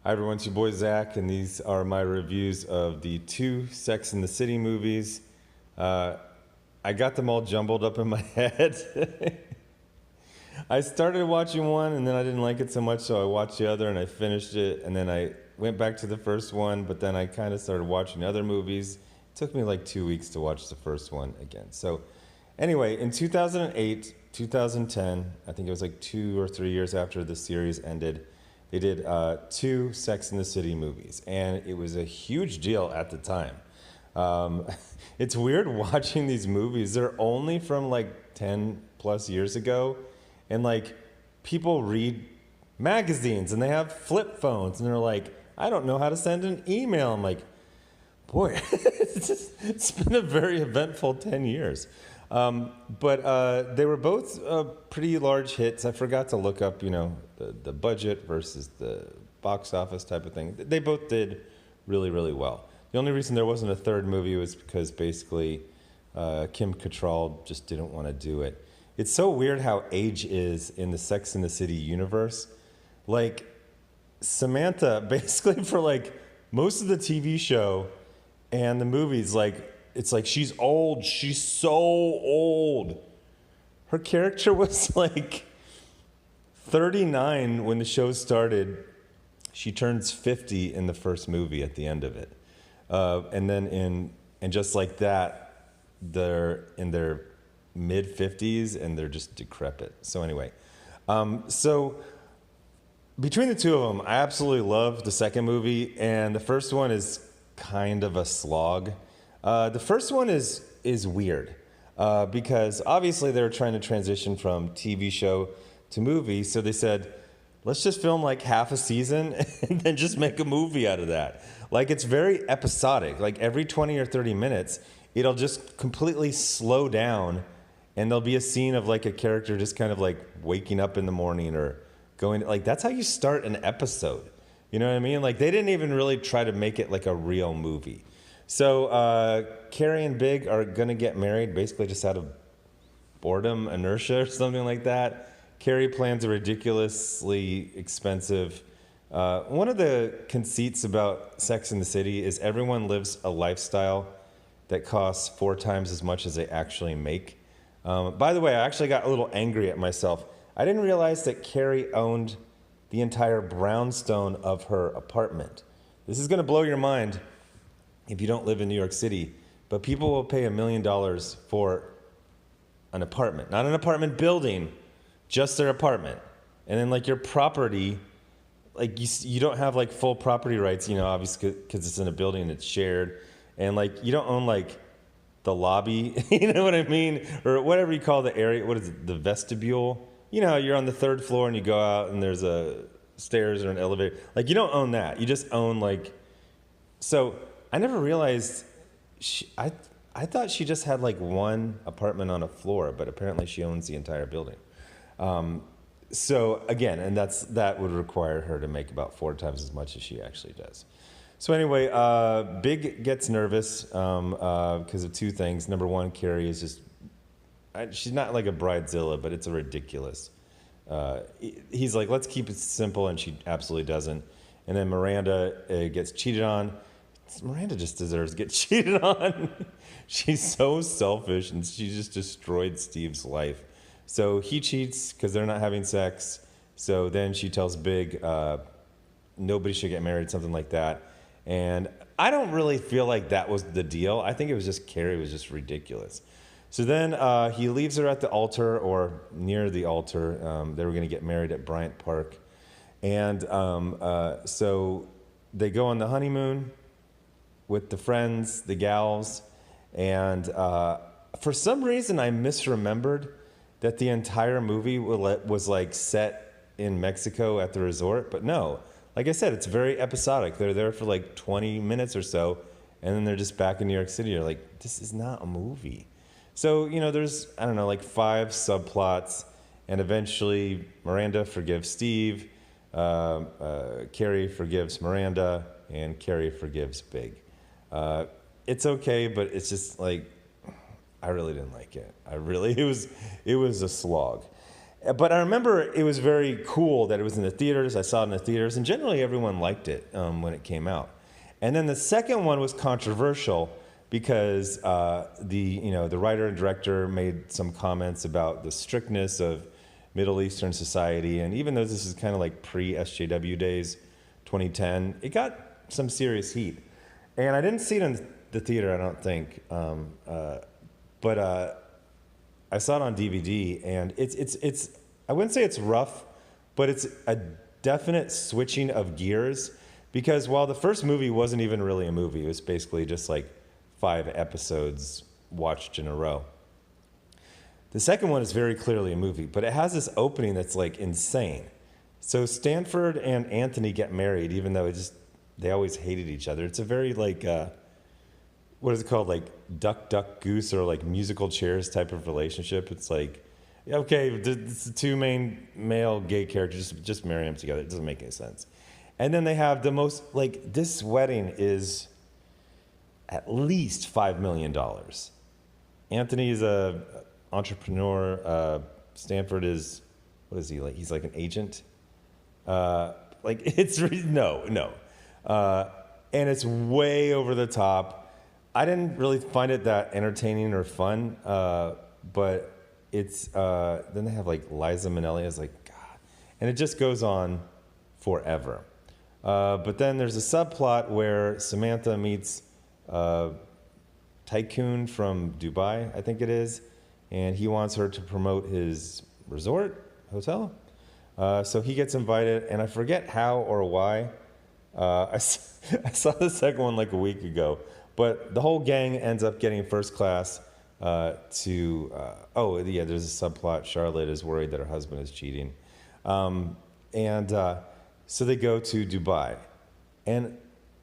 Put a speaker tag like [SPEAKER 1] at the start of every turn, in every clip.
[SPEAKER 1] Hi everyone, it's your boy Zach, and these are my reviews of the two Sex and the City movies. I got them all jumbled up in my head. I started watching one, and then I didn't like it so much, so I watched the other, and I finished it, and then I went back to the first one, but then I kind of started watching other movies. It took me like 2 weeks to watch the first one again. So anyway, in 2008, 2010, I think it was like 2 or 3 years after the series ended, they did two Sex and the City movies, and it was a huge deal at the time. Um, it's weird watching these movies. They're only from like 10 plus years ago, and like people read magazines and they have flip phones, and they're like, I don't know how to send an email. I'm like, boy, it's been a very eventful 10 years. But they were both pretty large hits. I forgot to look up, the budget versus the box office type of thing. They both did really, really well. The only reason there wasn't a third movie was because basically Kim Cattrall just didn't want to do it. It's so weird how age is in the Sex and the City universe. Like, Samantha, basically for like most of the TV show and the movies, like, it's like she's old. She's so old. Her character was like 39 when the show started. She turns 50 in the first movie at the end of it. And just like that, they're in their mid 50s and they're just decrepit. So anyway, so between the two of them, I absolutely love the second movie, and the first one is kind of a slog. The first one is weird because obviously they were trying to transition from TV show to movie, so they said, let's just film like half a season and then just make a movie out of that. Like, it's very episodic. Like every 20 or 30 minutes, it'll just completely slow down, and there'll be a scene of like a character just kind of like waking up in the morning or going, like, that's how you start an episode. You know what I mean? Like, they didn't even really try to make it like a real movie. So Carrie and Big are going to get married basically just out of boredom, inertia, or something like that. Carrie plans a ridiculously expensive... one of the conceits about Sex and the City is everyone lives a lifestyle that costs 4 times as much as they actually make. By the way, I actually got a little angry at myself. I didn't realize that Carrie owned the entire brownstone of her apartment. This is going to blow your mind if you don't live in New York City, but people will pay $1 million for an apartment, not an apartment building, just their apartment. And then like your property, like you don't have like full property rights, obviously because it's in a building that's shared, and like you don't own like the lobby, you know what I mean, or whatever you call the area. What is it, the vestibule? You know, you're on the 3rd floor and you go out and there's a stairs or an elevator. Like, you don't own that. You just own like. So I never realized I thought she just had like one apartment on a floor, but apparently she owns the entire building. So again, and that would require her to make about 4 times as much as she actually does. So anyway, Big gets nervous because of 2 things. Number one, Carrie is just, she's not like a bridezilla, but it's a ridiculous. He's like, let's keep it simple, and she absolutely doesn't. And then Miranda gets cheated on. Miranda just deserves to get cheated on. She's so selfish, and she just destroyed Steve's life. So he cheats because they're not having sex. So then she tells Big nobody should get married, something like that. And I don't really feel like that was the deal. I think it was just Carrie was just ridiculous. So then he leaves her at the altar, or near the altar. They were going to get married at Bryant Park. And so they go on the honeymoon with the friends, the gals. And for some reason, I misremembered that the entire movie was like set in Mexico at the resort. But no, like I said, it's very episodic. They're there for like 20 minutes or so, and then they're just back in New York City. You're like, this is not a movie. So, there's, I don't know, like 5 subplots, and eventually Miranda forgives Steve, Carrie forgives Miranda, and Carrie forgives Big. It's okay, but it's just like, I really didn't like it. It was a slog. But I remember it was very cool that it was in the theaters. I saw it in the theaters, and generally everyone liked it when it came out. And then the second one was controversial because the writer and director made some comments about the strictness of Middle Eastern society, and even though this is kind of like pre-SJW days, 2010, it got some serious heat. And I didn't see it in the theater, I don't think, but I saw it on DVD, and it's I wouldn't say it's rough, but it's a definite switching of gears, because while the first movie wasn't even really a movie, it was basically just like 5 episodes watched in a row. The second one is very clearly a movie, but it has this opening that's like insane. So Stanford and Anthony get married, even though they always hated each other. It's a very like what is it called, like duck duck goose, or like musical chairs type of relationship. It's like, okay, it's the 2 main male gay characters, just marry them together. It doesn't make any sense. And then they have the most, like, this wedding is at least $5 million. Anthony is a entrepreneur. Stanford is, what is he like? He's like an agent. Like, it's no. And it's way over the top. I didn't really find it that entertaining or fun, but it's then they have like Liza Minnelli as like God, and it just goes on forever. But then there's a subplot where Samantha meets tycoon from Dubai, I think it is, and he wants her to promote his resort hotel. So he gets invited, and I forget how or why. I saw the second one like a week ago, but the whole gang ends up getting first class there's a subplot. Charlotte is worried that her husband is cheating. So they go to Dubai. And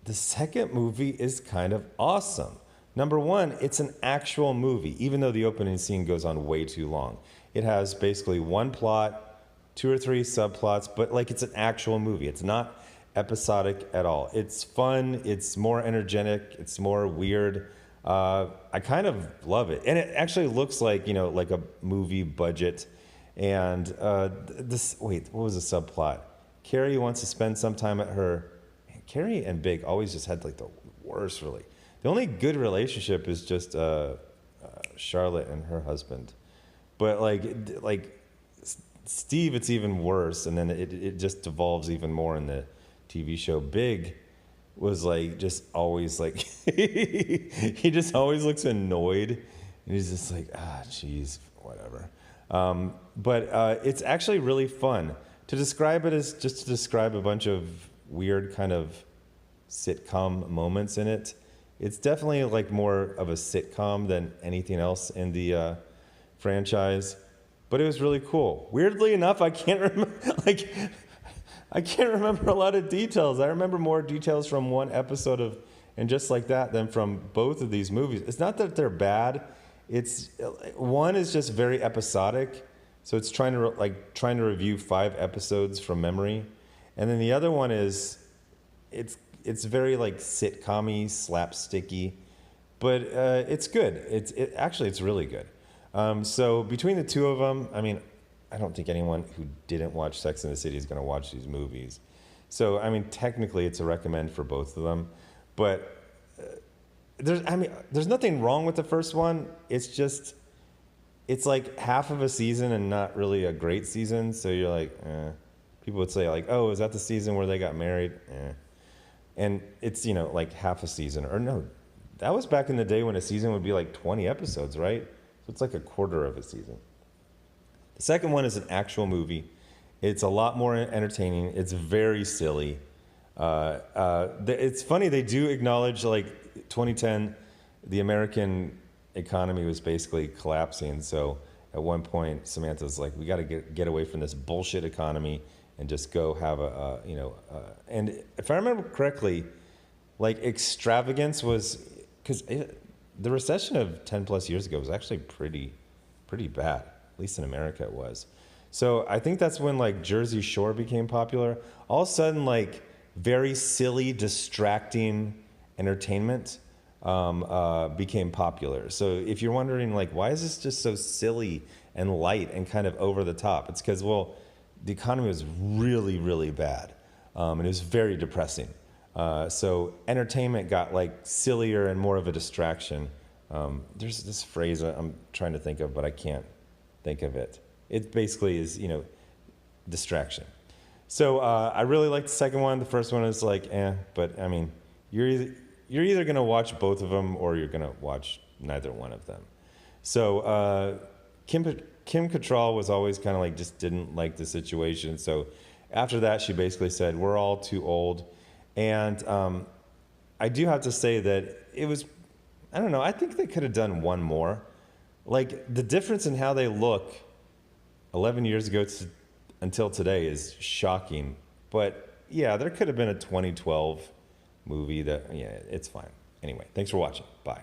[SPEAKER 1] the second movie is kind of awesome. Number one, it's an actual movie, even though the opening scene goes on way too long. It has basically one plot, 2 or 3 subplots, but like it's an actual movie. It's not episodic at all. It's fun. It's more energetic. It's more weird. I kind of love it. And it actually looks like, like a movie budget. And what was the subplot? Carrie wants to spend some time at her. Carrie and Big always just had like the worst, really. The only good relationship is just Charlotte and her husband. But like Steve, it's even worse. And then it just devolves even more in the TV show. Big was like just always like he just always looks annoyed, and he's just like, geez, whatever. But it's actually really fun. To describe it as just to describe a bunch of weird kind of sitcom moments in it. It's definitely like more of a sitcom than anything else in the franchise, but it was really cool. Weirdly enough, I can't remember a lot of details. I remember more details from one episode of And Just Like That than from both of these movies. It's not that they're bad. It's one is just very episodic, so it's trying to review 5 episodes from memory, and then the other one is it's very like sitcom-y, slapsticky, but it's good. It's really good. So between the two of them, I mean, I don't think anyone who didn't watch Sex and the City is going to watch these movies. So, I mean, technically it's a recommend for both of them. But there's nothing wrong with the first one. It's like half of a season and not really a great season. So you're like, People would say like, oh, is that the season where they got married? And it's, like half a season. Or no, that was back in the day when a season would be like 20 episodes, right? So it's like a quarter of a season. The second one is an actual movie. It's a lot more entertaining. It's very silly. It's funny, they do acknowledge, like, 2010, the American economy was basically collapsing. So at one point, Samantha's like, we got to get away from this bullshit economy and just go have and if I remember correctly, like, extravagance was, because the recession of 10 plus years ago was actually pretty bad. At least in America it was. So I think that's when like Jersey Shore became popular. All of a sudden, like, very silly, distracting entertainment became popular. So if you're wondering like, why is this just so silly and light and kind of over the top. It's because, well, the economy was really, really bad. And it was very depressing. So entertainment got like sillier and more of a distraction. There's this phrase I'm trying to think of, but I can't think of it. It basically is, distraction. So I really like the second one. The first one is like, but I mean, you're either going to watch both of them or you're going to watch neither one of them. So Kim Cattrall was always kind of like just didn't like the situation. So after that, she basically said, we're all too old. And I do have to say that it was, I don't know, I think they could have done one more. Like the difference in how they look 11 years ago until today is shocking. But yeah, there could have been a 2012 movie that, yeah, it's fine. Anyway, thanks for watching. Bye.